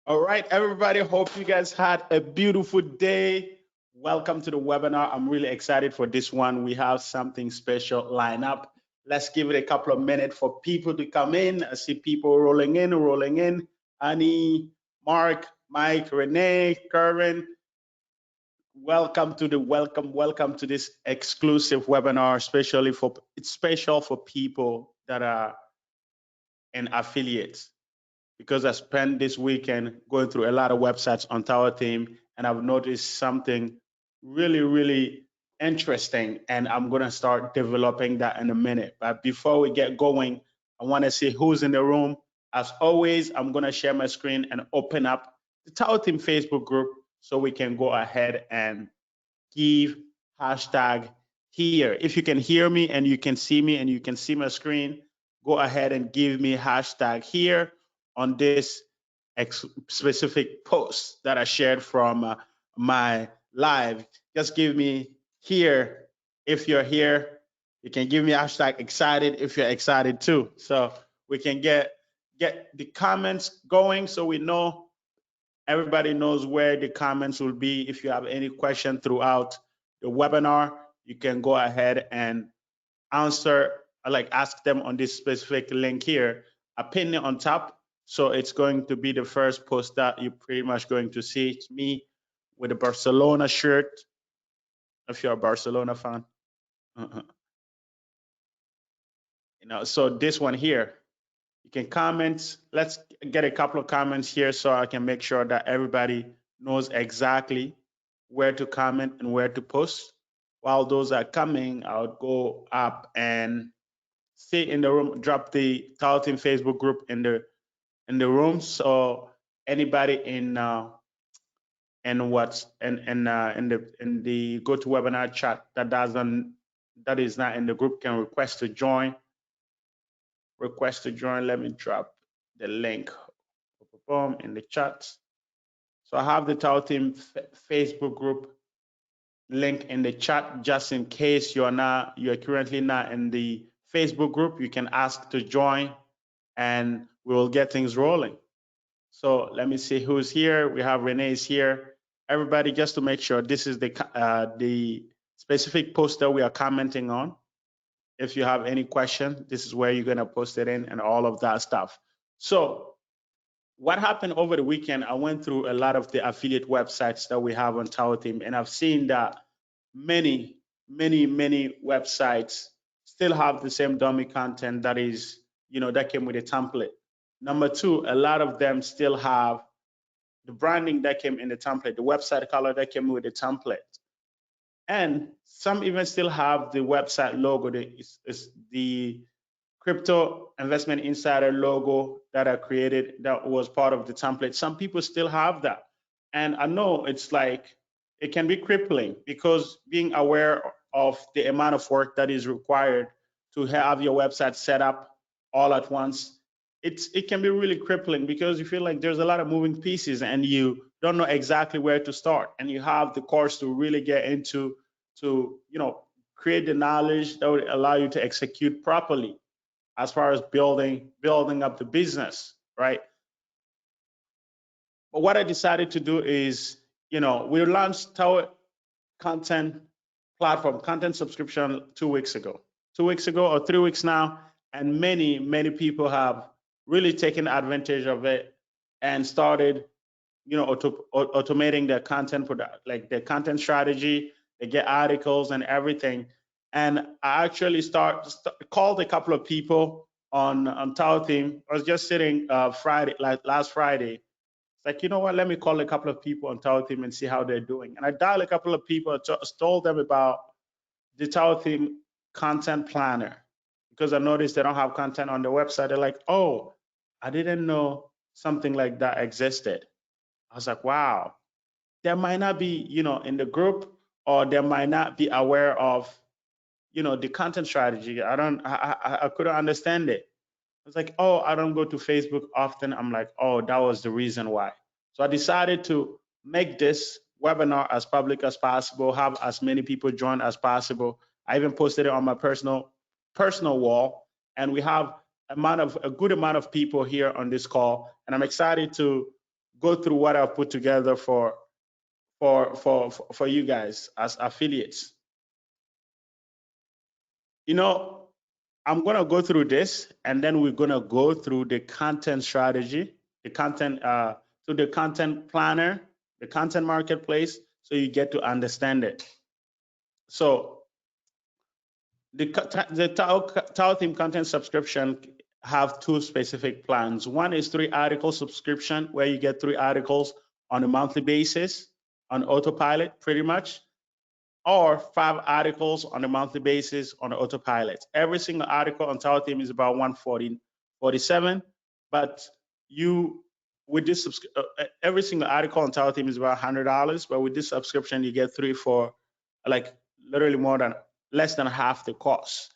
All right, everybody. Hope you guys had a beautiful day. Welcome to the webinar. I'm really excited for this one. We have something special lined up. Let's give it a couple of minutes for people to come in. I see people rolling in, rolling in. Annie, Mark, Mike, Renee, Karen. Welcome to this exclusive webinar, especially for it's special for people that are in affiliates, because I spent this weekend going through a lot of websites on TAW Theme, and I've noticed something really interesting, and I'm gonna start developing that in a minute. But before we get going, I want to see who's in the room. As always, I'm gonna share my screen and open up the TAW Theme Facebook group so we can go ahead and give hashtag here. If you can hear me and you can see me and you can see my screen, go ahead and give me hashtag here on this specific post that I shared from my live. Just give me here if you're here. You can give me hashtag excited if you're excited too. So we can get the comments going so we know everybody knows where the comments will be. If you have any question throughout the webinar, you can go ahead and answer, like ask them on this specific link here. I pin it on top, so it's going to be the first post that you're pretty much going to see. It's me with a Barcelona shirt, if you're a Barcelona fan. So this one here, you can comment. Let's get a couple of comments here so I can make sure that everybody knows exactly where to comment and where to post. While those are coming, I'll go up and stay in the room, drop the TAW Theme Facebook group in the room, so anybody in the GoToWebinar chat that is not in the group can request to join. Let me drop the link in the chat. So I have the TAW Theme Facebook group link in the chat, just in case you're currently not in the Facebook group. You can ask to join and we'll get things rolling. So let me see who's here. We have Renee's here. Everybody, just to make sure, this is the specific post that we are commenting on. If you have any question, this is where you're gonna post it in and all of that stuff. So what happened over the weekend, I went through a lot of the affiliate websites that we have on TAW Theme, and I've seen that many websites still have the same dummy content that is, that came with a template. Number two, a lot of them still have the branding that came in the template, the website color that came with the template. And some even still have the website logo, the Crypto Investment Insider logo that I created that was part of the template. Some people still have that. And I know it's like, it can be crippling, because being aware of the amount of work that is required to have your website set up all at once, it can be really crippling, because you feel like there's a lot of moving pieces and you don't know exactly where to start. And you have the course to really get into to create the knowledge that would allow you to execute properly as far as building up the business, right? But what I decided to do is, we launched TAW Content platform, content subscription 2 weeks ago. 2 weeks ago or 3 weeks now, and many people have really taken advantage of it and started, automating their content, like their content strategy. They get articles and everything. And I actually called a couple of people on TAW Theme. I was just sitting last Friday. It's like, you know what? Let me call a couple of people on TAW Theme and see how they're doing. And I dialed a couple of people, told them about the TAW Theme content planner, because I noticed they don't have content on the website. They're like, oh, I didn't know something like that existed. I was like, wow. There might not be, in the group, or they might not be aware of, the content strategy. I couldn't understand it. I was like, oh, I don't go to Facebook often. I'm like, oh, that was the reason why. So I decided to make this webinar as public as possible, have as many people join as possible. I even posted it on my personal wall, and we have a good amount of people here on this call, and I'm excited to go through what I've put together for you guys as affiliates. You know, I'm gonna go through this, and then we're gonna go through the content strategy, the content to the content planner, the content marketplace, so you get to understand it. So the TAW Theme Content subscription have two specific plans. One is 3 article subscription, where you get 3 articles on a monthly basis on Autopilot, pretty much, or 5 articles on a monthly basis on Autopilot. Every single article on TAW Theme is about 147, but you with this every single article on TAW Theme is about $100, but with this subscription you get 3 for like literally less than half the cost.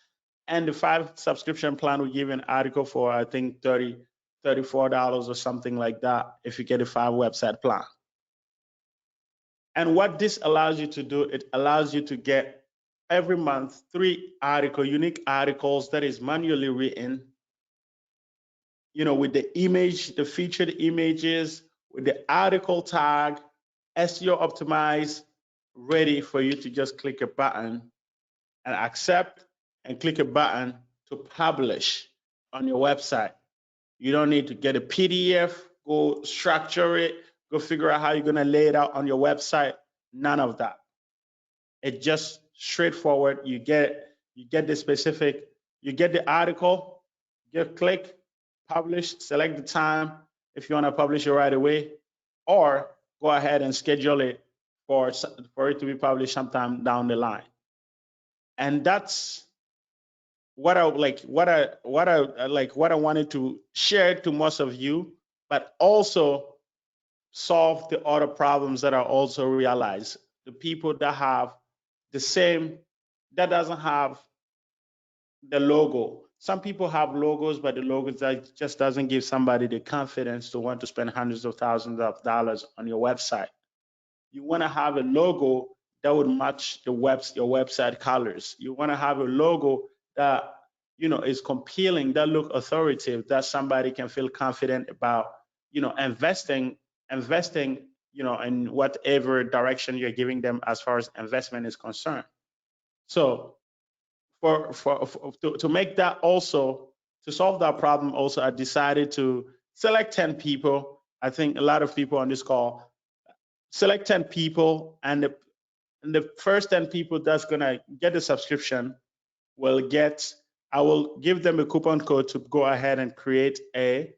And the 5 subscription plan will give you an article for I think $34 or something like that if you get a 5 website plan. And what this allows you to do, it allows you to get every month 3 unique articles that is manually written, you know, with the image, the featured images, with the article tag, SEO optimized, ready for you to just click a button and accept and click a button to publish on your website. You don't need to get a PDF, go structure it, go figure out how you're gonna lay it out on your website. None of that. It's just straightforward. You get the article, click, publish, select the time if you want to publish it right away, or go ahead and schedule it for it to be published sometime down the line. And that's what I wanted to share to most of you, but also solve the other problems that are also realized. The people that have that doesn't have the logo. Some people have logos, but the logos that just doesn't give somebody the confidence to want to spend hundreds of thousands of dollars on your website. You want to have a logo that would match your website colors. You want to have a logo that, you know, is compelling, that look authoritative, that somebody can feel confident about, you know, investing, you know, in whatever direction you're giving them as far as investment is concerned. So to make that also, to solve that problem also, I decided to select 10 people. I think a lot of people on this call, select 10 people, and the first 10 people that's gonna get the subscription I will give them a coupon code to go ahead and create a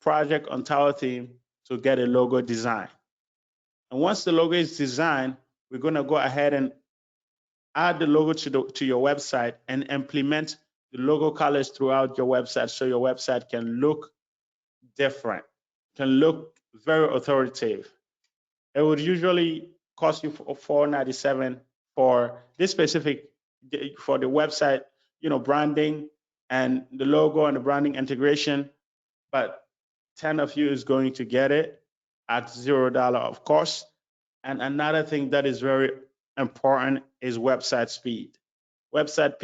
project on TAW Theme to get a logo design. And once the logo is designed, we're gonna go ahead and add the logo to your website and implement the logo colors throughout your website so your website can look different, can look very authoritative. It would usually cost you $497 for this specific, for the website, you know, branding and the logo and the branding integration, but 10 of you is going to get it at $0, of course. And another thing that is very important is website speed. Website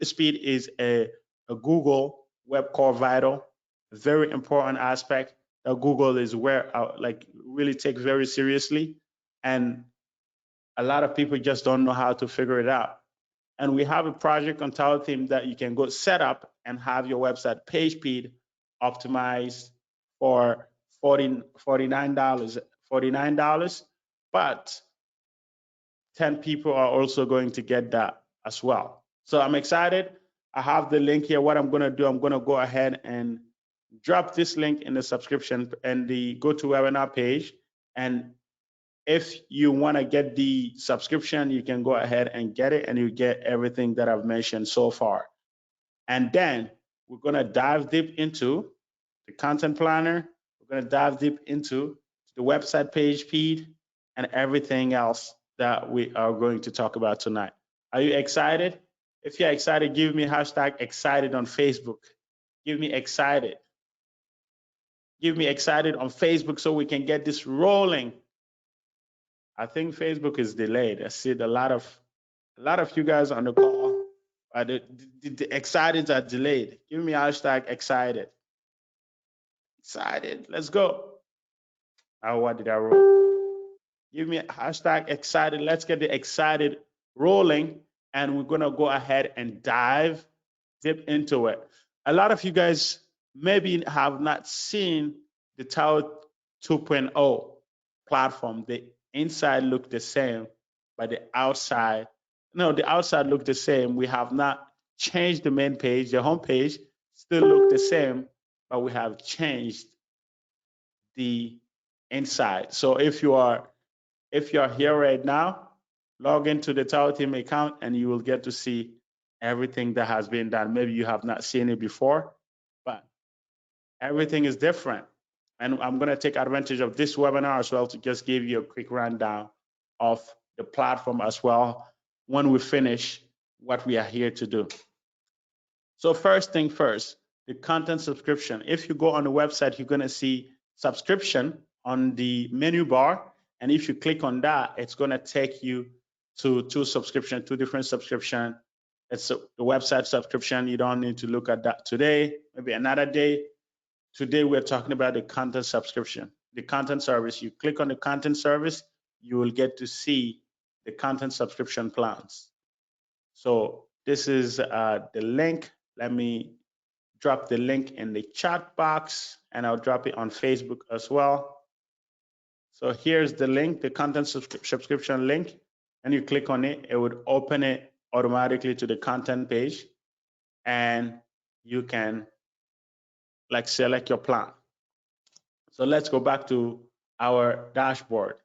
speed is a Google Web Core Vital, very important aspect that Google is really takes very seriously, and a lot of people just don't know how to figure it out. And we have a project on TAW Theme that you can go set up and have your website page speed optimized for $49, but 10 people are also going to get that as well. So I'm excited. I have the link here. What I'm going to do, I'm going to go ahead and drop this link in the subscription and the GoToWebinar page. And if you want to get the subscription, you can go ahead and get it, and you get everything that I've mentioned so far. And then we're going to dive deep into the content planner. We're going to dive deep into the website page speed and everything else that we are going to talk about tonight. Are you excited? If you're excited, give me #excited on Facebook. Give me excited. Give me excited on Facebook so we can get this rolling. I think Facebook is delayed. I see a lot of you guys on the call. The excited are delayed. Give me #excited. Excited. Let's go. What did I roll? Give me a hashtag excited. Let's get the excited rolling, and we're gonna go ahead and dip into it. A lot of you guys maybe have not seen the TAW 2.0 platform. The inside look the same, but the outside, no, the outside look the same. We have not changed the main page. The home page still look the same, but we have changed the inside. So if you are here right now, log into the TAW Team account and you will get to see everything that has been done. Maybe you have not seen it before, but everything is different. And I'm going to take advantage of this webinar as well to just give you a quick rundown of the platform as well when we finish what we are here to do. So first thing first, the content subscription. If you go on the website, you're going to see subscription on the menu bar. And if you click on that, it's going to take you to two different subscription. It's the website subscription. You don't need to look at that today, maybe another day. Today, we're talking about the content subscription, the content service. You click on the content service, you will get to see the content subscription plans. So this is the link. Let me drop the link in the chat box, and I'll drop it on Facebook as well. So here's the link, the content subscription link, and you click on it, it would open it automatically to the content page, and you can like select your plan. So let's go back to our dashboard.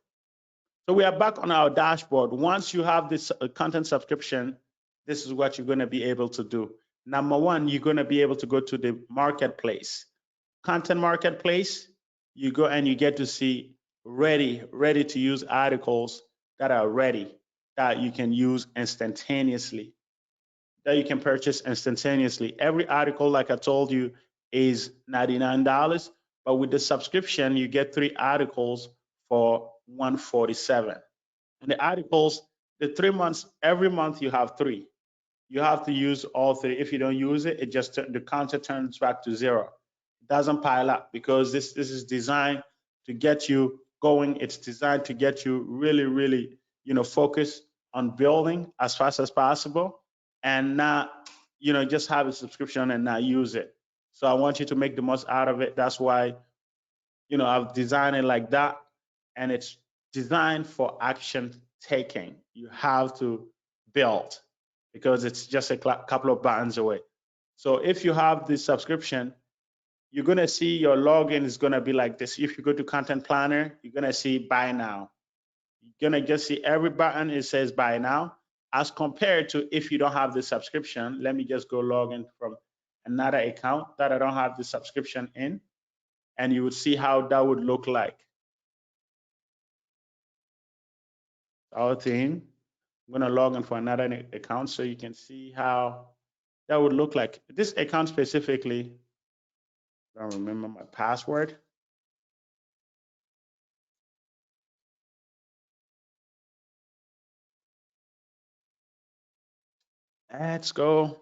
So we are back on our dashboard. Once you have this content subscription, this is what you're going to be able to do. Number one, you're going to be able to go to the marketplace. Content marketplace, you go and you get to see ready to use articles that are ready, that you can use instantaneously, that you can purchase instantaneously. Every article, like I told you, is $99, but with the subscription, you get 3 articles for $147. And the articles, the 3 months, every month you have 3. You have to use all 3. If you don't use it, the content turns back to 0. It doesn't pile up because this is designed to get you going. It's designed to get you really, focused on building as fast as possible, and not, just have a subscription and not use it. So I want you to make the most out of it. That's why, I've designed it like that, and it's designed for action taking. You have to build because it's just a couple of buttons away. So if you have this subscription, you're going to see your login is going to be like this. If you go to Content Planner, you're going to see Buy Now. You're going to just see every button, it says Buy Now, as compared to if you don't have the subscription. Let me just go log in from another account that I don't have the subscription in, and you would see how that would look like. Our theme. I'm going to log in for another account so you can see how that would look like. This account specifically, I don't remember my password. Let's go.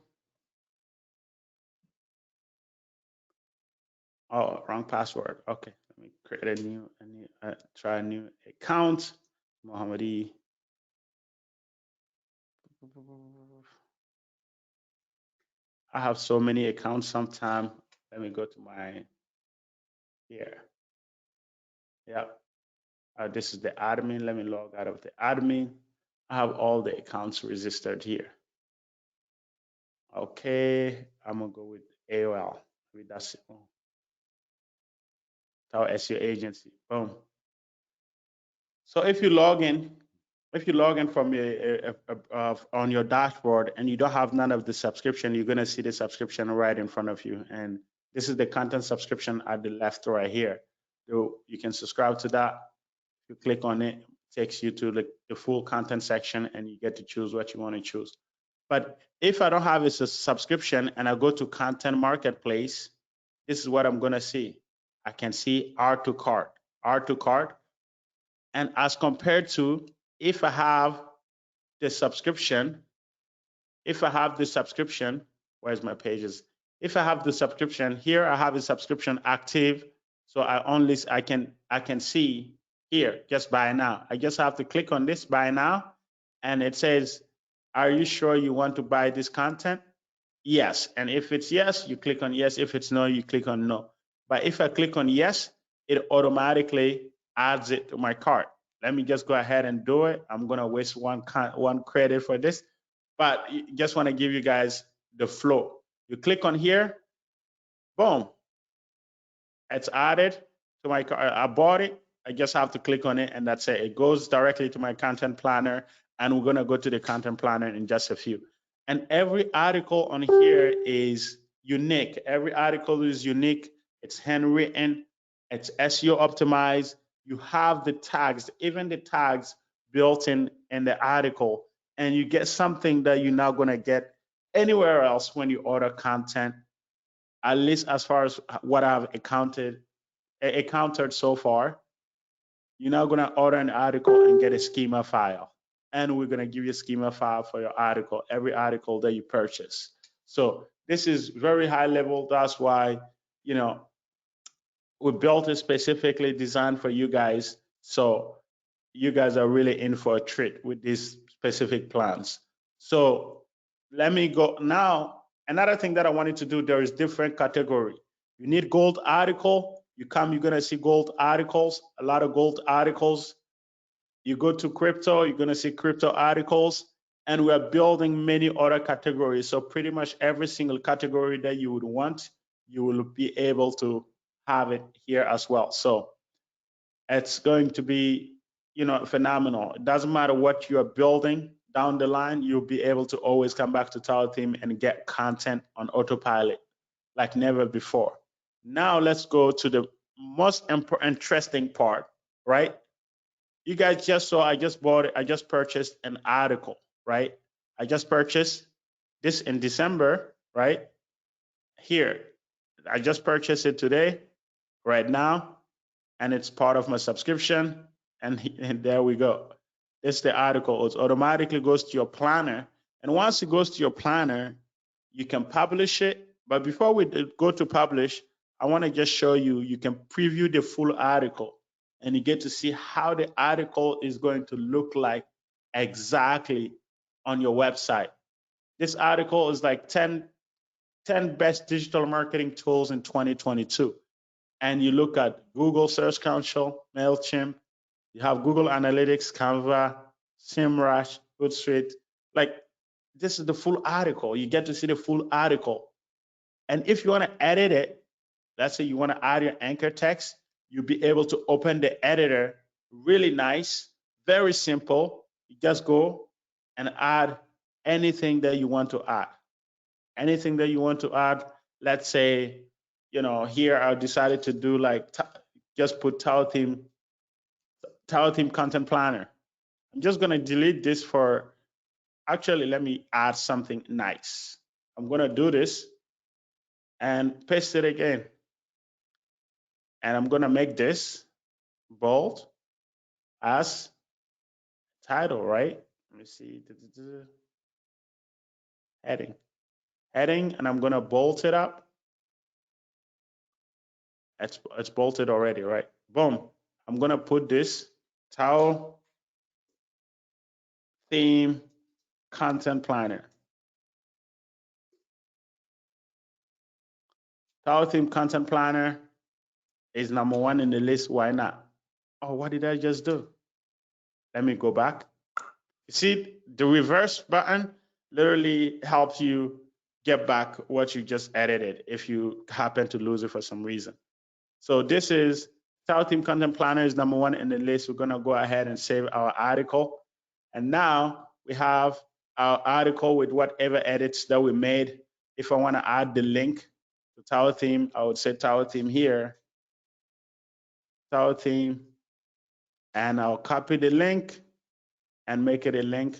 Oh, wrong password. Okay, let me create a new try a new account. Mohammadi. I have so many accounts sometimes. Let me go to my here. Yeah. This is the admin. Let me log out of the admin. I have all the accounts registered here. Okay, I'm gonna go with AOL. Maybe that's it. TAW SEO agency. Boom. So if you log in from on your dashboard and you don't have none of the subscription, you're gonna see the subscription right in front of you. And this is the content subscription at the left right here. So you can subscribe to that. If you click on it, it takes you to the full content section, and you get to choose what you want to choose. But if I don't have a subscription and I go to Content Marketplace, this is what I'm gonna see. I can see R to cart. And as compared to if I have the subscription, where's my pages? If I have the subscription, here I have a subscription active, So I can see here, just buy now. I just have to click on this buy now, and it says, are you sure you want to buy this content? Yes. And if it's yes, you click on yes. If it's no, you click on no. But if I click on yes, it automatically adds it to my cart. Let me just go ahead and do it. I'm gonna waste one credit for this, but just want to give you guys the flow. You click on here, boom, it's added to my cart. I bought it. I just have to click on it, and that's it. It goes directly to my content planner, and we're gonna go to the content planner in just a few. And every article on here is unique. Every article is unique. It's handwritten. It's SEO optimized. You have the tags, even the tags built in the article, and you get something that you're not gonna get anywhere else when you order content. At least as far as what I've encountered so far, you're not gonna order an article and get a schema file. And we're gonna give you a schema file for your article, every article that you purchase. So this is very high level. That's why, we built it specifically designed for you guys. So you guys are really in for a treat with these specific plans. So let me go now. Another thing that I wanted to do, there is different category. You need gold article. You're gonna see gold articles, a lot of gold articles. You go to crypto, you're gonna see crypto articles, and we're building many other categories. So pretty much every single category that you would want, you will be able to have it here as well. So it's going to be, phenomenal. It doesn't matter what you are building down the line, you'll be able to always come back to TAW Theme and get content on autopilot like never before. Now let's go to the most interesting part, right? You guys just saw I just bought it, I just purchased an article, right? I just purchased this in December, right? Here, I just purchased it today, right now, and it's part of my subscription. And there we go. This is the article. It automatically goes to your planner. And once it goes to your planner, you can publish it. But before we go to publish, I want to just show you, you can preview the full article and you get to see how the article is going to look like exactly on your website. This article is like 10 best digital marketing tools in 2022. And you look at Google Search Console, MailChimp, you have Google Analytics, Canva, SEMrush, Hootsuite. Like, this is the full article. You get to see the full article. And if you want to edit it, let's say you want to add your anchor text, you'll be able to open the editor really nice, very simple. You just go and add anything that you want to add. Anything that you want to add. Let's say, here I decided to do like, just put TAW Theme Content Planner. I'm just going to delete this for, actually, let me add something nice. I'm going to do this and paste it again. And I'm going to make this bold as title, right? Let me see. Heading, and I'm going to bolt it up. It's bolted already, right? Boom. I'm going to put this TAW Theme Content Planner. TAW Theme Content Planner is number one in the list. Why not? Oh, what did I just do? Let me go back. You see, the reverse button literally helps you get back what you just edited if you happen to lose it for some reason. So this is TAW Theme Content Planner is number one in the list. We're gonna go ahead and save our article. And now we have our article with whatever edits that we made. If I wanna add the link to TAW Theme, I would say TAW Theme here, TAW Theme, and I'll copy the link and make it a link,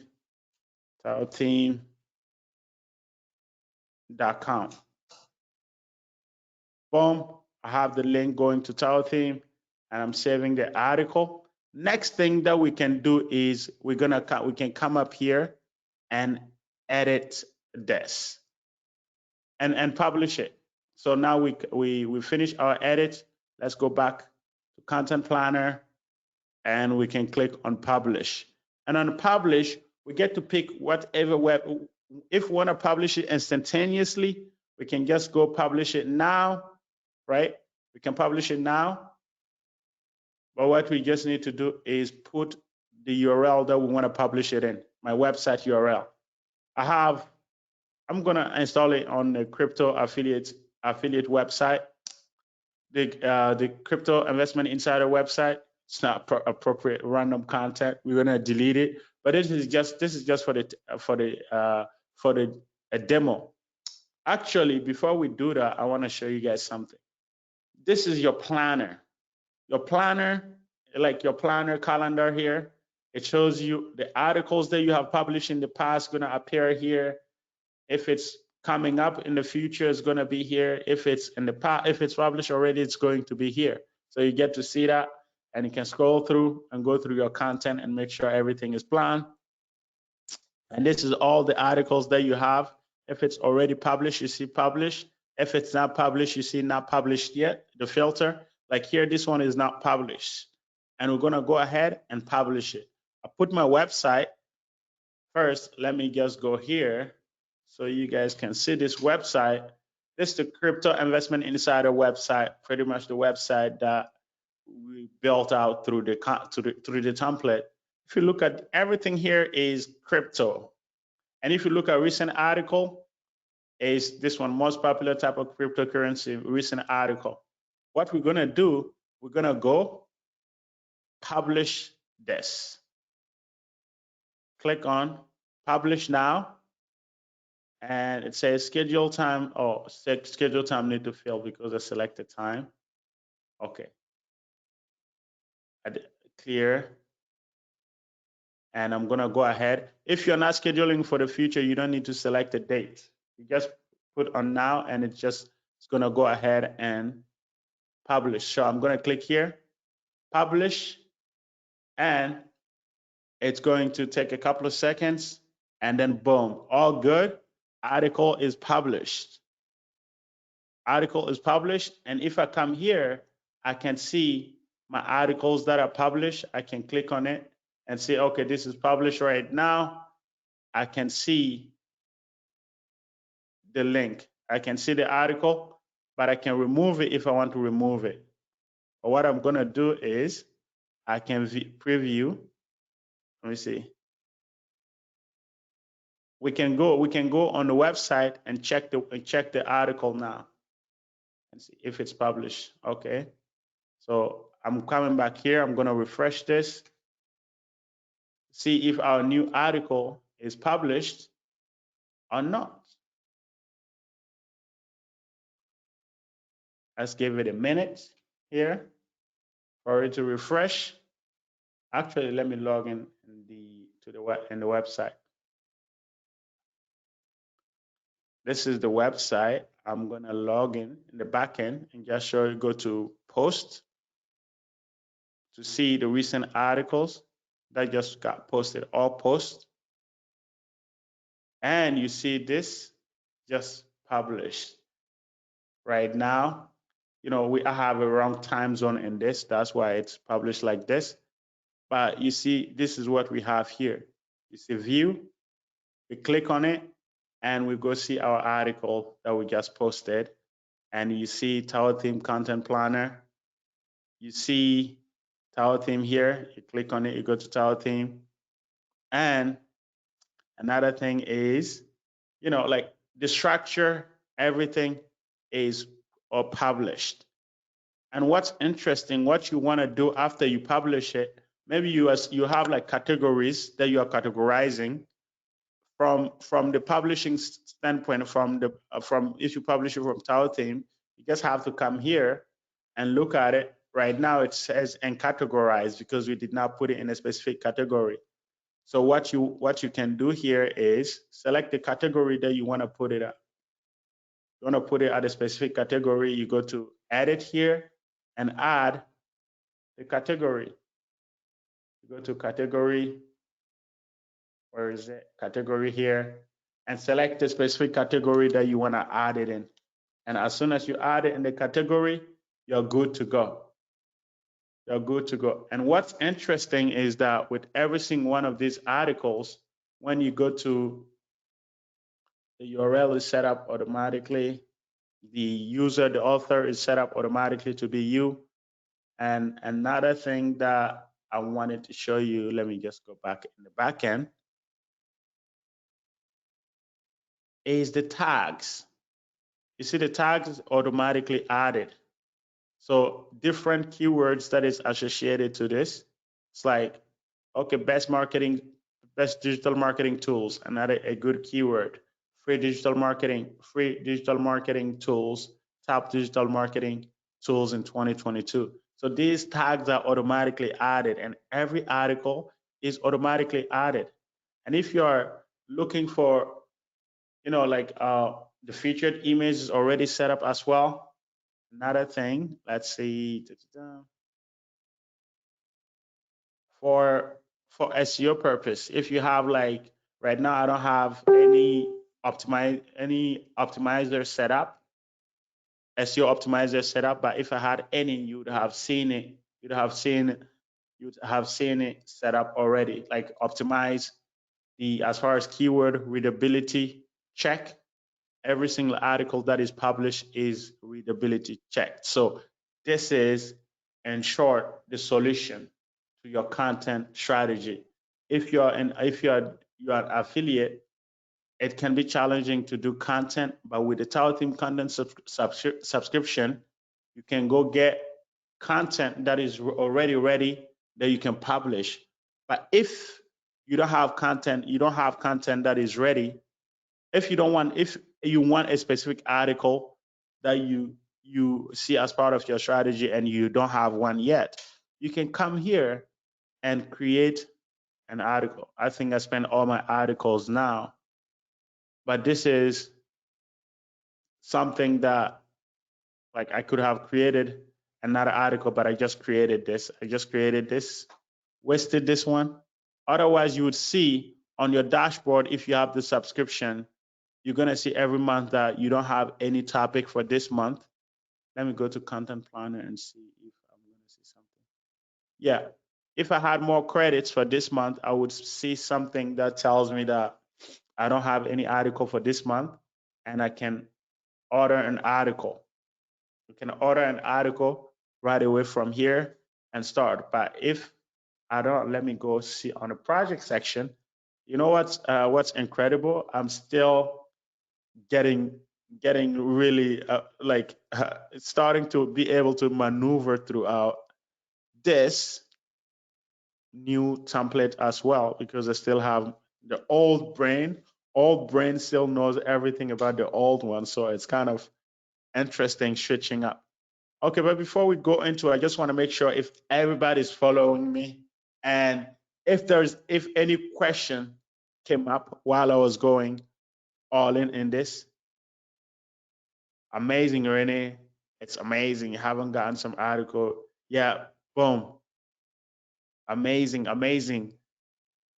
tawtheme.com. Boom, I have the link going to TAW Theme and I'm saving the article. Next thing that we can do is we can come up here and edit this and publish it. So now we finish our edit. Let's go back to Content Planner, and we can click on Publish. And on Publish, we get to pick whatever web. If we want to publish it instantaneously, we can just go publish it now, right? We can publish it now. But what we just need to do is put the URL that we want to publish it in, my website URL. I'm going to install it on the crypto affiliate website, the Crypto Investment Insider website. It's not appropriate random content. We're going to delete it. But this is just for a demo. Actually, before we do that, I want to show you guys something. This is your planner. Your planner, like your planner calendar here. It shows you the articles that you have published in the past going to appear here. If it's coming up in the future, it's going to be here. If it's in the past, if it's published already, it's going to be here. So you get to see that, and you can scroll through and go through your content and make sure everything is planned. And this is all the articles that you have. If it's already published, you see published. If it's not published, you see not published yet, the filter. Like here, this one is not published. And we're going to go ahead and publish it. I put my website. First, let me just go here so you guys can see this website. This is the Crypto Investment Insider website, pretty much the website that we built out through the template. If you look at everything here is crypto. And if you look at recent article, is this one, most popular type of cryptocurrency, recent article. What we're going to do, we're going to go publish this. Click on publish now. And it says schedule time. Oh, schedule time need to fill because I selected time. Okay. Clear. And I'm going to go ahead. If you're not scheduling for the future, you don't need to select a date. You just put on now, and it's going to go ahead and publish. So I'm going to click here, publish, and it's going to take a couple of seconds, and then boom, all good. Article is published. Article is published, and if I come here, I can see my articles that are published. I can click on it and say, okay, this is published right now. I can see the link. I can see the article, but I can remove it if I want to remove it. But what I'm going to do is I can preview. Let me see. We can go on the website and check the article now and see if it's published. Okay. So I'm coming back here. I'm going to refresh this. See if our new article is published or not. Let's give it a minute here for it to refresh. Actually, let me log in the website. This is the website. I'm gonna log in the back end and just show you, go to post to see the recent articles that just got posted, all posts. And you see this just published right now. You know, I have a wrong time zone in this. That's why it's published like this. But you see, this is what we have here. You see view, we click on it, and we go see our article that we just posted. And you see TAW Theme Content Planner. You see TAW Theme here. You click on it, you go to TAW Theme. And another thing is, you know, like the structure, everything is all published. And what's interesting, what you want to do after you publish it, maybe you have like categories that you are categorizing from the publishing standpoint. From if you publish it from TAW Theme, you just have to come here and look at it. Right now it says and categorize because we did not put it in a specific category. So what you can do here is select the category that you want to put it at. You want to put it at a specific category, you go to edit here and add the category. You go to category, where is it? Category here, and select the specific category that you want to add it in. And as soon as you add it in the category, you're good to go. You're good to go. And what's interesting is that with every single one of these articles, when you go to the URL is set up automatically, the user, the author is set up automatically to be you. And another thing that I wanted to show you, let me just go back in the back end, is the tags. You see the tags automatically added. So different keywords that is associated to this. It's like, okay, best digital marketing tools, another a good keyword. Free digital marketing tools, top digital marketing tools in 2022. So these tags are automatically added and every article is automatically added. And if you're looking for, the featured image is already set up as well. Another thing, let's see, for SEO purpose, if you have like right now, I don't have any optimizer set up, SEO optimizer set up, but if I had any, you'd have seen it. You'd have seen it set up already, like optimize the as far as keyword readability check. Every single article that is published is readability checked. So this is, in short, the solution to your content strategy. If you're an affiliate, it can be challenging to do content, but with the TAW Theme Content subscription, you can go get content that is already ready that you can publish. But if you don't have content that is ready, if you want a specific article that you see as part of your strategy and you don't have one yet, you can come here and create an article. I think I spend all my articles now, but this is something that like I could have created another article, but I just created this. Wasted this one. Otherwise, you would see on your dashboard, if you have the subscription, you're going to see every month that you don't have any topic for this month. Let me go to Content Planner and see if I'm going to see something. Yeah, if I had more credits for this month, I would see something that tells me that I don't have any article for this month, and I can order an article. You can order an article right away from here and start. But if I don't, let me go see on the project section. You know what's incredible? I'm still getting really starting to be able to maneuver throughout this new template as well, because I still have the old brain. Old brain still knows everything about the old one, so it's kind of interesting switching up. Okay, but before we go into it, I just want to make sure if everybody's following me, and if any question came up while I was going all in this. Amazing, Renee. It's amazing. You haven't gotten some article. Yeah, boom. Amazing, amazing.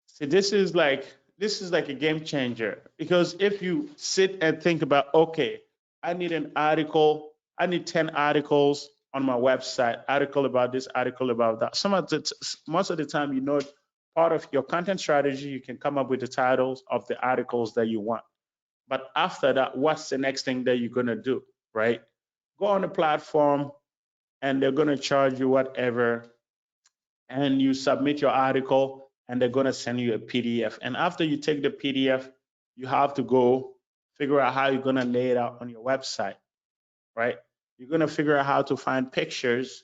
See, this is like a game changer, because if you sit and think about, okay, I need an article, I need 10 articles on my website, article about this, article about that. Most of the time, part of your content strategy, you can come up with the titles of the articles that you want. But after that, what's the next thing that you're gonna do, right? Go on the platform and they're gonna charge you whatever, and you submit your article and they're gonna send you a PDF. And after you take the PDF, you have to go figure out how you're gonna lay it out on your website, right? You're gonna figure out how to find pictures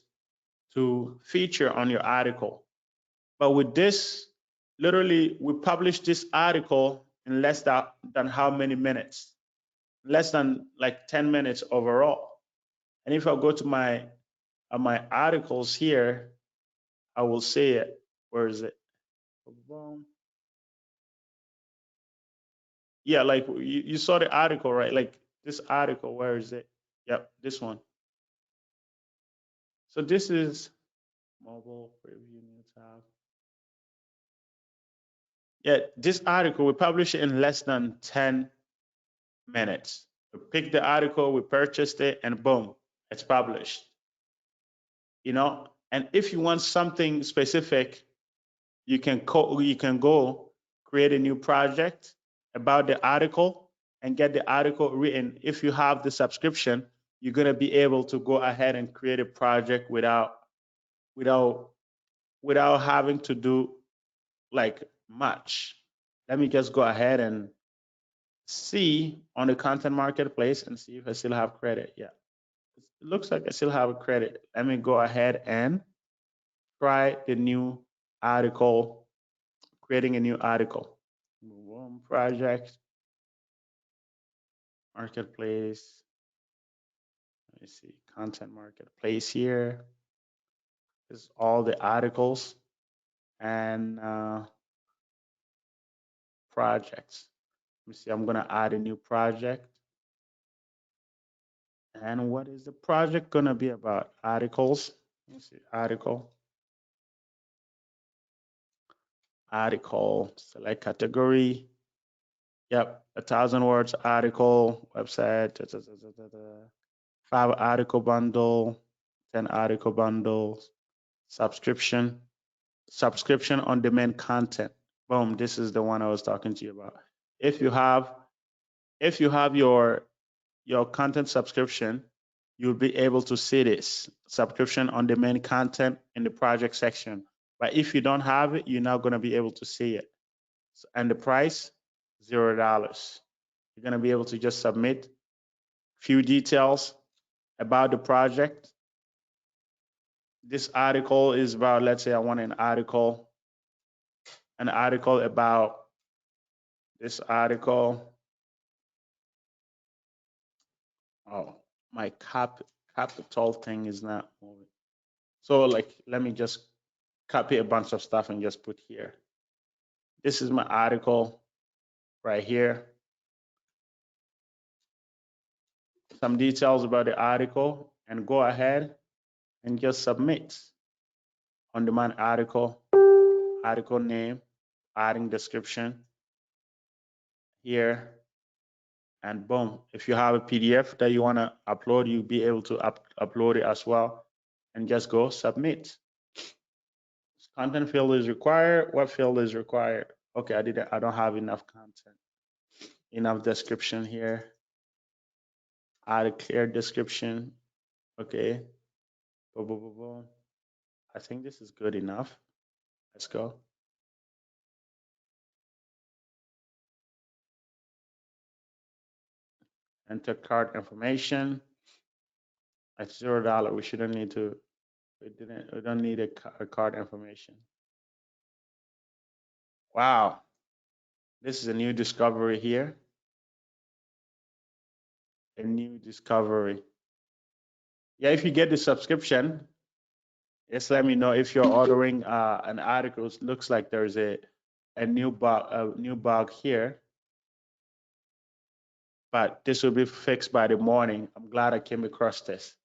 to feature on your article. But with this, literally, we published this article in less than how many minutes? Less than like 10 minutes overall. And if I go to my articles here, I will see it. Where is it? Yeah, like you saw the article, right? Like this article, where is it? Yep, this one. So this is mobile preview new tab. Yeah, this article, we published it in less than 10 minutes. We picked the article, we purchased it, and boom, it's published. And if you want something specific, you can go create a new project about the article and get the article written. If you have the subscription, you're going to be able to go ahead and create a project without having to do like much. Let me just go ahead and see on the content marketplace and see if I still have credit. Yeah, it looks like I still have a credit. Let me go ahead and try the new article, creating a new article. Boom, project, marketplace. Let me see, content marketplace here. This is all the articles and projects. Let me see, I'm gonna add a new project. And what is the project gonna be about? Articles. Let me see, article, select category. Yep, 1,000 words article, website, 5 article bundle, 10 article bundles, subscription on demand content. Boom, this is the one I was talking to you about. If you have your content subscription, you'll be able to see this subscription on demand content in the project section. But if you don't have it, you're not going to be able to see it. And the price, $0. You're going to be able to just submit few details about the project. This article is about, let's say I want an article about this article. Oh, my capital thing is not moving. So like, let me just copy a bunch of stuff and just put here. This is my article right here. Some details about the article, and go ahead and just submit. On demand article name, adding description here, and boom. If you have a PDF that you want to upload, you'll be able to upload it as well, and just go submit. Content field is required. What field is required? Okay, I don't have enough content, enough description here. Add a clear description. Okay. Boom, boom, boom, boom. I think this is good enough. Let's go. Enter card information. At $0, we shouldn't need to. We don't need a card information. Wow, this is a new discovery here. A new discovery. Yeah, if you get the subscription, just let me know if you're ordering an article. It looks like there's a new bug here, but this will be fixed by the morning. I'm glad I came across this.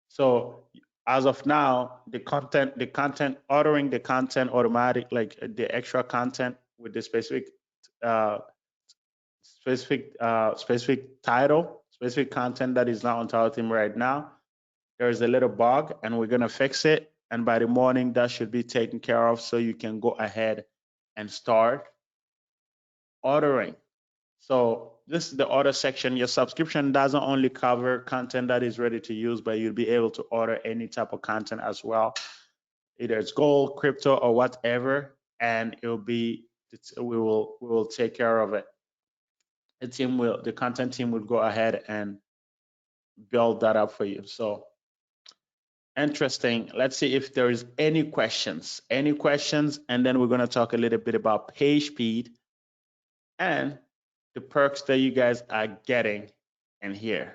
So as of now, the content ordering the content automatic, like the extra content with the specific title, specific content that is not on TAW Theme right now. There's a little bug, and we're gonna fix it. And by the morning, that should be taken care of, so you can go ahead and start ordering. So this is the order section. Your subscription doesn't only cover content that is ready to use, but you'll be able to order any type of content as well. Either it's gold, crypto, or whatever, and we will take care of it. The content team will go ahead and build that up for you. So interesting. Let's see if there is any questions, and then we're going to talk a little bit about page speed and the perks that you guys are getting in here.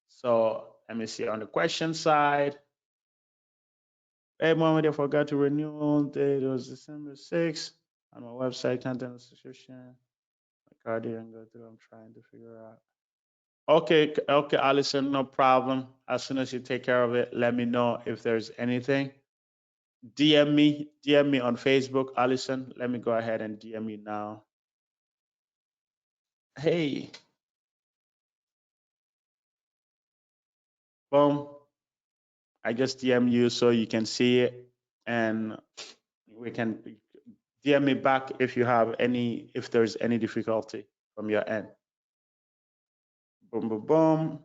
So let me see on the question side. Hey, Mohammed, I forgot to renew. Date was December 6th on my website, content subscription. My card didn't go through. I'm trying to figure out. Okay, Allison, no problem. As soon as you take care of it, let me know if there's anything. DM me on Facebook, Allison. Let me go ahead and DM you now. Hey. Boom. I just DM you so you can see it, and we can DM me back if you have if there's any difficulty from your end. Boom, boom, boom.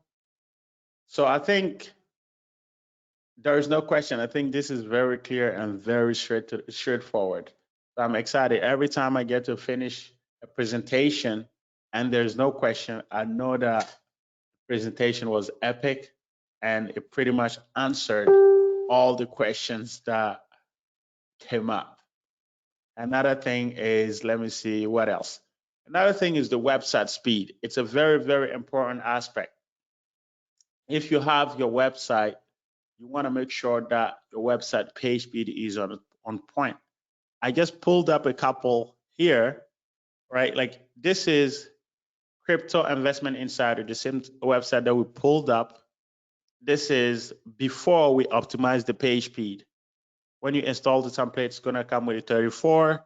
So I think there is no question. I think this is very clear and very straightforward. So I'm excited. Every time I get to finish a presentation and there's no question, I know that presentation was epic and it pretty much answered all the questions that came up. Another thing is, let me see what else. Another thing is the website speed. It's a very, very important aspect. If you have your website, you want to make sure that your website page speed is on point. I just pulled up a couple here, right? Like this is Crypto Investment Insider, the same website that we pulled up. This is before we optimize the page speed. When you install the template, it's gonna come with a 34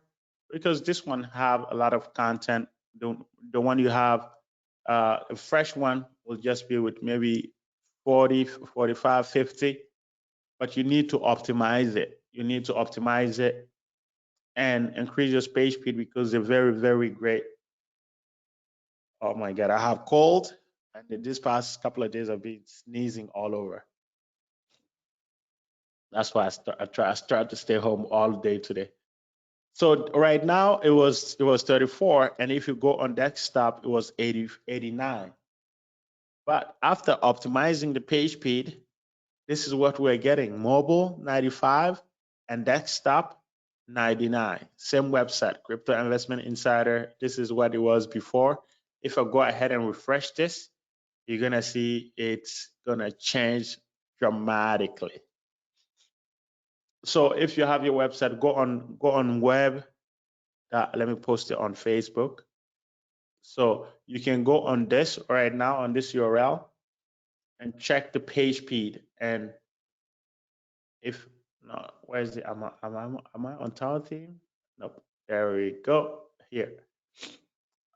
because this one have a lot of content. The one you have, a fresh one will just be with maybe 40, 45, 50, but you need to optimize it. You need to optimize it and increase your page speed because they're very, very great. Oh my God, I have cold, and this past couple of days I've been sneezing all over. That's why I start to stay home all day today. So right now it was 34, and if you go on desktop, it was 89. But after optimizing the page speed, this is what we're getting: mobile 95 and desktop 99. Same website, Crypto Investment Insider. This is what it was before. If I go ahead and refresh this, you're gonna see it's gonna change dramatically. So if you have your website, go on web. Let me post it on Facebook. So you can go on this right now on this URL and check the page speed. And if no, where is it? Am I on TAW Theme? Nope. There we go. Here.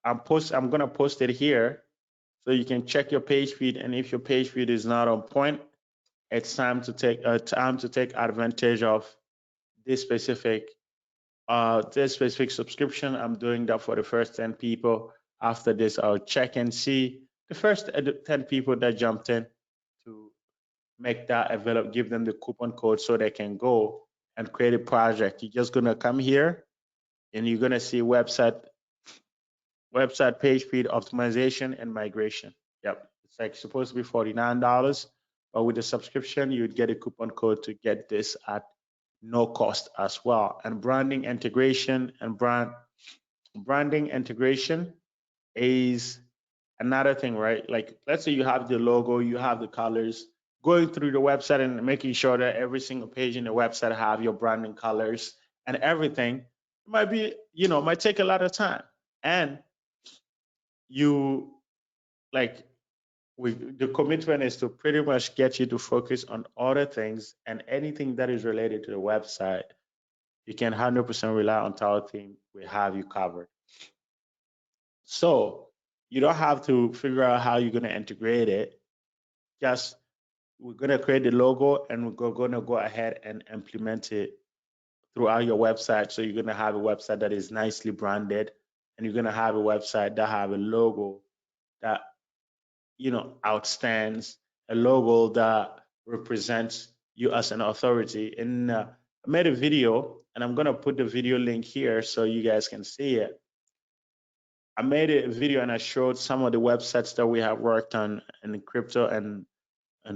I'm gonna post it here so you can check your page speed. And if your page speed is not on point, it's time to take advantage of this specific subscription. I'm doing that for the first 10 people. After this, I'll check and see the first 10 people that jumped in to make that available, give them the coupon code so they can go and create a project. You're just gonna come here and you're gonna see website page speed optimization and migration. Yep, it's like supposed to be $49, but with the subscription, you'd get a coupon code to get this at no cost as well. And branding integration is another thing, right? Like let's say you have the logo, you have the colors, going through the website and making sure that every single page in the website have your branding colors and everything might take a lot of time. And the commitment is to pretty much get you to focus on other things, and anything that is related to the website, you can 100% rely on TAW Theme. We have you covered. So you don't have to figure out how you're going to integrate it. Just we're going to create the logo and we're going to go ahead and implement it throughout your website. So you're going to have a website that is nicely branded, and you're going to have a website that have a logo that outstands, a logo that represents you as an authority. And I made a video, and I'm going to put the video link here so you guys can see it. I made a video and I showed some of the websites that we have worked on in crypto and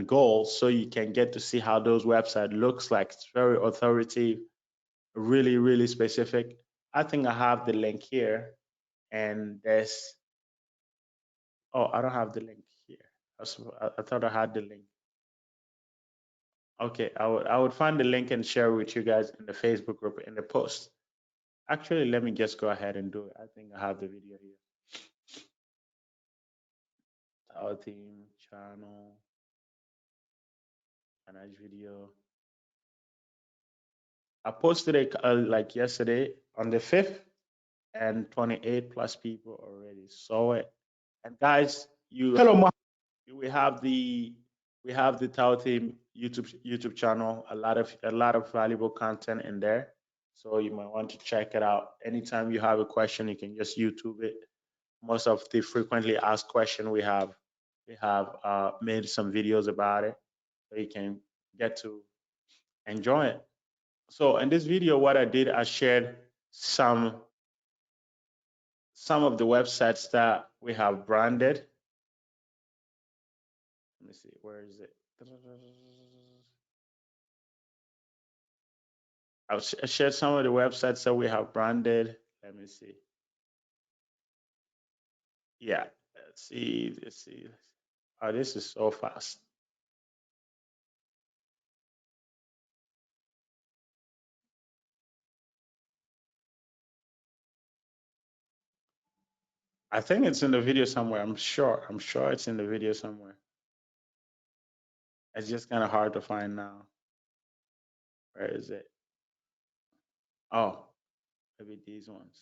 gold, so you can get to see how those websites looks like. It's very authoritative, really, really specific. I think I have the link here, and there's I don't have the link here. I thought I had the link. Okay, I would find the link and share with you guys in the Facebook group in the post. Actually, let me just go ahead and do it. I think I have the video here. TAW Theme channel, manage video. I posted it like yesterday on the 5th, and 28 plus people already saw it. And guys, we have the TAW Theme YouTube channel. A lot of valuable content in there. So you might want to check it out. Anytime you have a question, you can just YouTube it. Most of the frequently asked question we have made some videos about it, so you can get to enjoy it. So in this video, what I did, I shared some of the websites that we have branded. Let me see, where is it? I shared some of the websites that we have branded. Let me see. Yeah, let's see. Let's see. Oh, this is so fast. I think it's in the video somewhere. I'm sure. I'm sure it's in the video somewhere. It's just kind of hard to find now. Where is it? Oh, maybe these ones.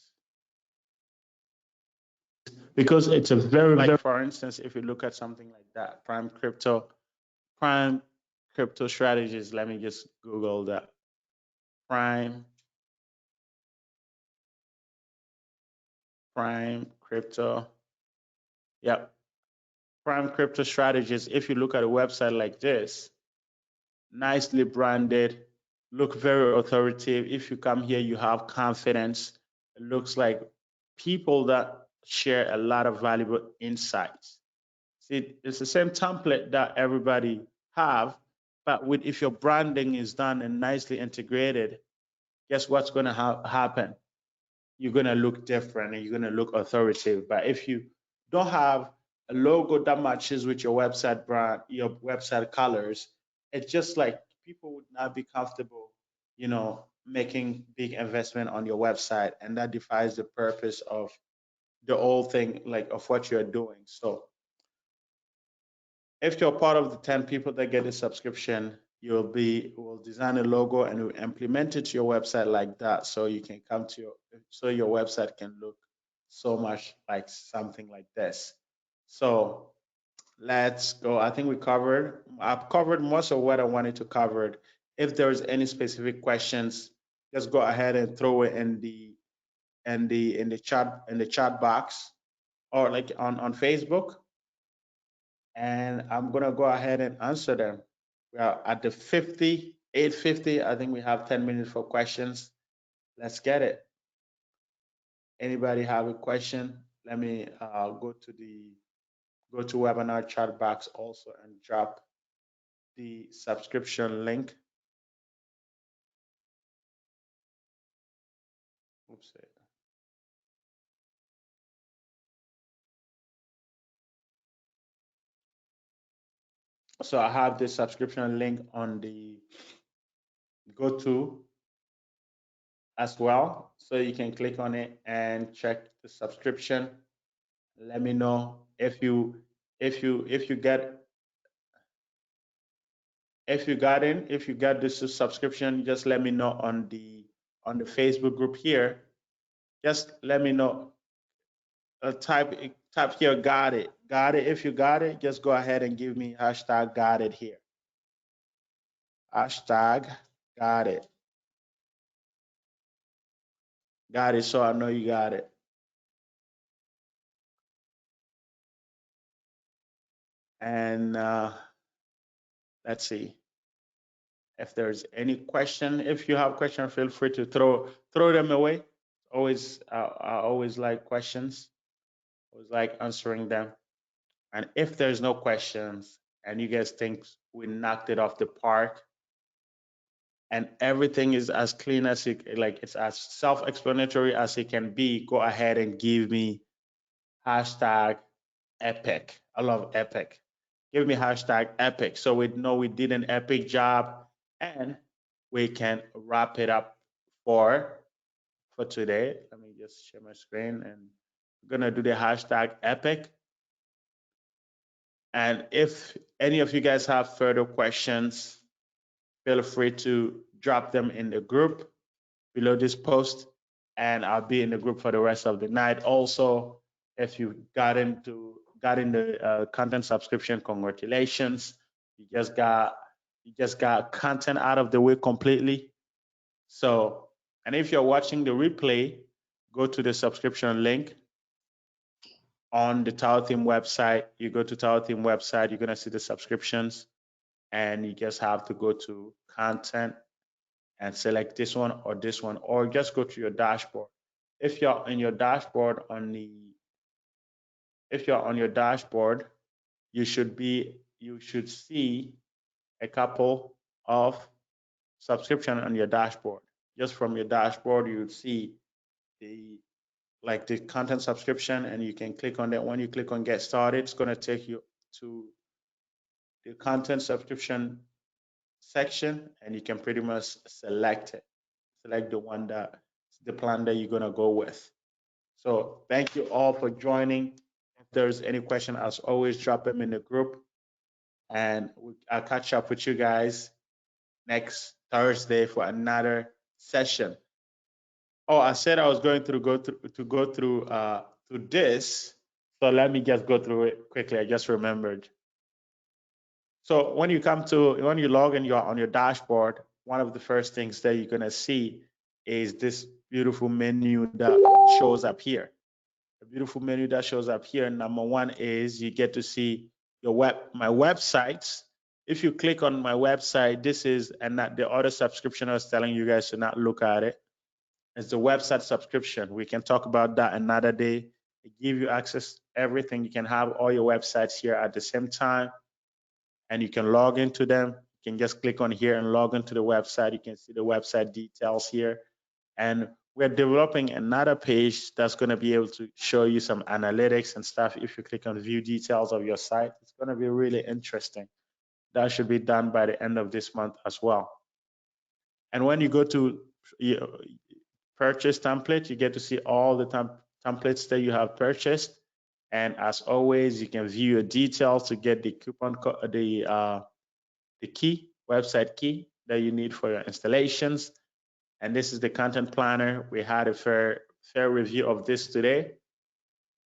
Because it's a very, like, for instance, if you look at something like that, prime crypto strategies. Let me just Google that. Prime crypto. Yep. Prime crypto strategies. If you look at a website like this, nicely branded, look very authoritative. If you come here, you have confidence. It looks like people that share a lot of valuable insights. See, it's the same template that everybody have, but with if your branding is done and nicely integrated, guess what's going to happen? You're going to look different and you're going to look authoritative. But if you don't have a logo that matches with your website brand, your website colors, it's just like people would not be comfortable, making big investment on your website, and that defies the purpose of the whole thing, like of what you're doing. So if you're part of the 10 people that get a subscription, we'll design a logo and we'll implement it to your website like that, so you can so your website can look so much like something like this. So let's go. I think I've covered most of what I wanted to cover. If there's any specific questions, just go ahead and throw it in the chat box, or like on Facebook, and I'm gonna go ahead and answer them. We are at the 8:50. I think we have 10 minutes for questions. Let's get it. Anybody have a question? Let me go to webinar chat box also and drop the subscription link. Oops. So I have the subscription link on the GoTo as well. So you can click on it and check the subscription. Let me know if you get this subscription. Just let me know on the Facebook group here. Just let me know. Type here, got it. If you got it, just go ahead and give me hashtag got it here. Hashtag got it. Got it, so I know you got it. And let's see if there's any question. If you have question, feel free to throw them away. I always like questions. Always like answering them. And if there's no questions and you guys think we knocked it off the park and everything is as clean as it's as self-explanatory as it can be, go ahead and give me hashtag epic. I love epic. Give me hashtag epic so we know we did an epic job, and we can wrap it up for today. Let me just share my screen, and we're gonna do the hashtag epic. And if any of you guys have further questions, feel free to drop them in the group below this post, and I'll be in the group for the rest of the night. Also, if you got in the content subscription, congratulations! You You just got content out of the way completely. So, and if you're watching the replay, go to the subscription link on the TAW Theme website. You go to TAW Theme website, you're gonna see the subscriptions, and you just have to go to content and select this one, or just go to your dashboard. If you're on your dashboard you should see a couple of subscription on your dashboard. Just from your dashboard, you would see the content subscription, and you can click on that. When you click on get started, it's going to take you to the content subscription section, and you can pretty much select the plan that you're going to go with. So thank you all for joining. If there's any question, as always, drop them in the group, and I'll catch up with you guys next Thursday for another session. Oh, I said I was going to go through this, so let me just go through it quickly. I just remembered. So when you log in, you're on your dashboard. One of the first things that you're gonna see is this beautiful menu that shows up here. The beautiful menu that shows up here. Number one is you get to see my websites. If you click on my website, this is, and not the other subscription I was telling you guys to not look at it. It's the website subscription. We can talk about that another day. It gives you access to everything. You can have all your websites here at the same time, and you can log into them. You can just click on here and log into the website. You can see the website details here. And we're developing another page that's going to be able to show you some analytics and stuff. If you click on view details of your site, it's going to be really interesting. That should be done by the end of this month as well. And when you go to purchase template, you get to see all the templates that you have purchased. And as always, you can view your details to get the coupon code, the key, website key that you need for your installations. And this is the content planner. We had a fair review of this today.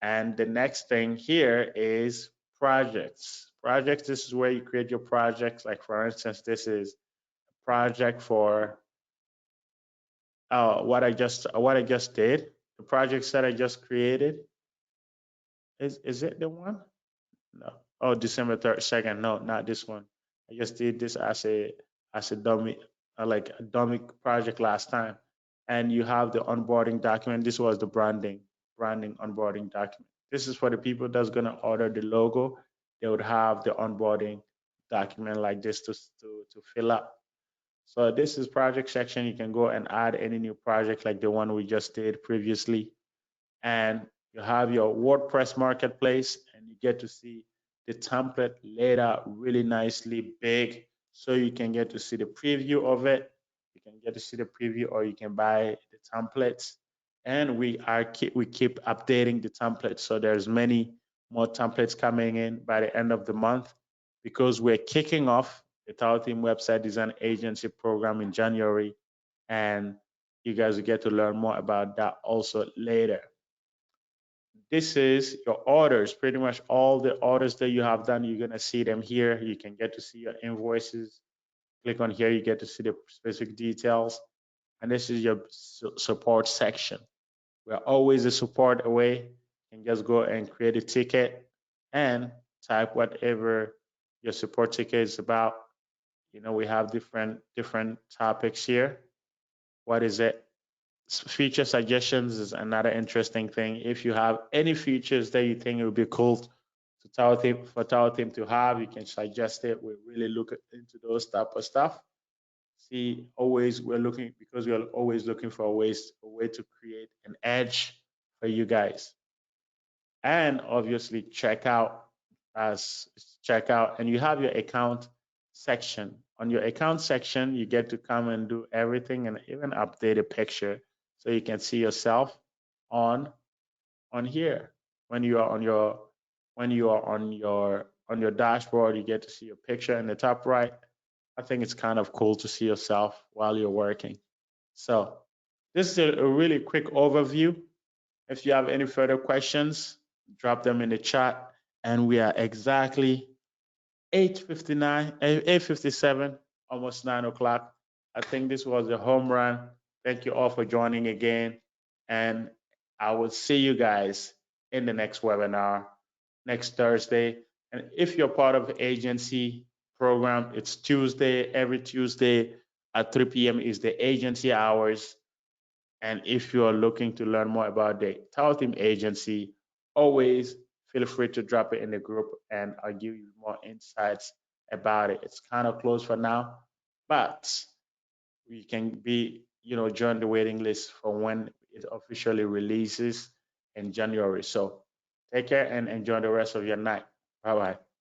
And the next thing here is projects. Projects, this is where you create your projects. Like for instance, this is a project for what I just did. The projects that I just created. Is it the one? No. Oh, December 2nd. No, not this one. I just did this as a dummy, like a dummy project last time. And you have the onboarding document. This was the branding onboarding document. This is for the people that's gonna order the logo. They would have the onboarding document like this to fill up. So this is project section. You can go and add any new project like the one we just did previously. And you have your WordPress marketplace, and you get to see the template laid out really nicely big, so you can get to see the preview of it. You can get to see the preview, or you can buy the templates. And we keep updating the templates, so there's many more templates coming in by the end of the month, because we're kicking off the TAW Theme Website Design Agency program in January, and you guys will get to learn more about that also later. This is your orders, pretty much all the orders that you have done, you're gonna see them here. You can get to see your invoices. Click on here, you get to see the specific details. And this is your support section. We're always a support away. You can just go and create a ticket and type whatever your support ticket is about. You know, we have different topics here. What is it? Feature suggestions is another interesting thing. If you have any features that you think it would be cool for TAW Theme to have, you can suggest it. We really look into those type of stuff. See, always we're always looking for a way to create an edge for you guys. And obviously check out, and you have your account section. On your account section, you get to come and do everything, and even update a picture, so you can see yourself on here. When you are on your dashboard, you get to see your picture in the top right. I think it's kind of cool to see yourself while you're working. So this is a really quick overview. If you have any further questions, drop them in the chat. And we are exactly 8:57. almost 9 o'clock. I think this was a home run. Thank you all for joining again. And I will see you guys in the next webinar next Thursday. And if you're part of the agency program, it's Tuesday. Every Tuesday at 3 p.m. is the agency hours. And if you are looking to learn more about the TAW Theme Agency, always feel free to drop it in the group and I'll give you more insights about it. It's kind of closed for now, but we can be, join the waiting list for when it officially releases in January. So take care and enjoy the rest of your night. Bye bye.